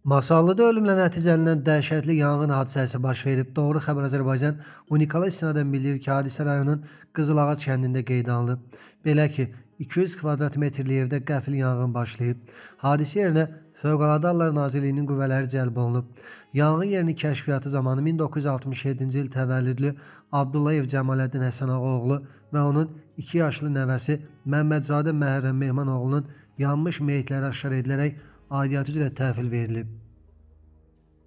Masallıda ölümlə nəticələnən dəhşətli yanğın hadisəsi baş verib. Doğru xəbər Azərbaycan Unikala istinadən bildirir ki, hadisə rayonun Qızılağac kəndində qeydə alınıb. Belə ki, 200 kvadrat metrlik evdə qəfil yanğın başlayıb. Hadisə yerinə Fövqəladə Hallar Nazirliyinin qüvvələri cəlb olunub. Yanğın yerinin kəşfiyyatı zamanı 1967-ci il təvəllüdlü Abdullayev Cəmaləddin Həsənağa oğlu və onun 2 yaşlı nəvəsi Məmmədzadə Məhərrəm Mehman oğlunun yanmış meyitləri aşkar edilərək aidiyyatı üzrə təhvil verilib.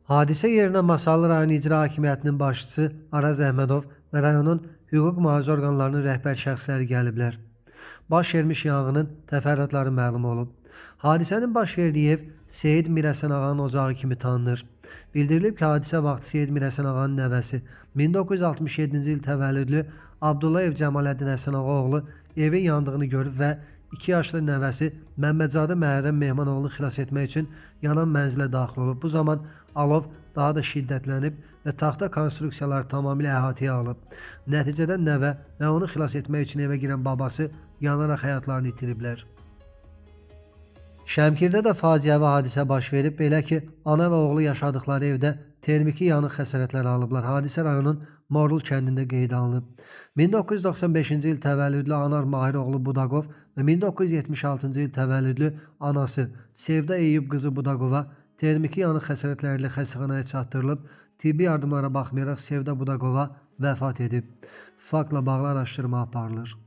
Hadisə yerinə Masallı rayon İcra Hakimiyyətinin başçısı Araz Əhmədov və rayonun hüquq mühafizə orqanlarının rəhbər şəxsləri gəliblər. Baş vermiş yanğının təfərrüatları məlum olub. Hadisənin baş verdiyi ev Seyid Mirəsən ağanın ocağı kimi tanınır. Bildirilib ki, hadisə vaxtı Seyid Mirəsən ağanın nəvəsi 1967-ci il təvəllüdlü Abdullayev Cəmaləddin Həsən ağa oğlu evin yandığını görüb və 2 yaşlı nəvəsi Məmmədzadə Məhərrəm Mehman oğlunu xilas etmək üçün yanan mənzilə daxil olub. Bu zaman alov daha da şiddətlənib və taxta konstruksiyalar tamamilə əhatəyə alıb. Nəticədə nəvə və onu xilas etmək üçün evə girən babası yanaraq həyatlarını itiriblər. Şəmkirdə də faciəvi hadisə baş verib. Belə ki, ana və oğlu yaşadıkları evdə termiki yanıq xəsarətləri alıblar. Hadisə rayonun Morul kəndində qeydə alınıb. 1995-ci il təvəllüdlü Anar Mahiroğlu Budaqov və 1976-cı il təvəllüdlü anası Sevda Eyüb qızı Budaqova termiki yanıq xəsarətləri ilə xəstəxanaya çatdırılıb. Tibbi yardımlara baxmayaraq Sevda Budaqova vəfat edib. Faktla bağlı araşdırma aparılır.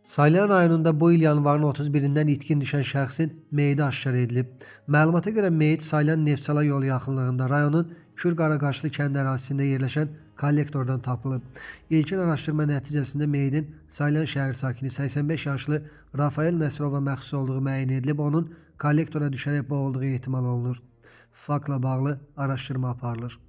Salyan rayonunda bu il yanvarın 31-dən itkin düşən şəxsin meyidi aşkar edilib. Məlumata görə meyit Salyan Neftçala yolu yaxınlığında rayonun Kür-Qaraqaşlı kənd ərazisində yerləşən kollektordan tapılıb. İlkin araşdırma nəticəsində meyidin Salyan şəhər sakini 85 yaşlı Rafael Nəsrova məxsus olduğu müəyyən edilib, onun kollektora düşərək boğulduğu ehtimal olunur. Faktla bağlı araşdırma aparılır.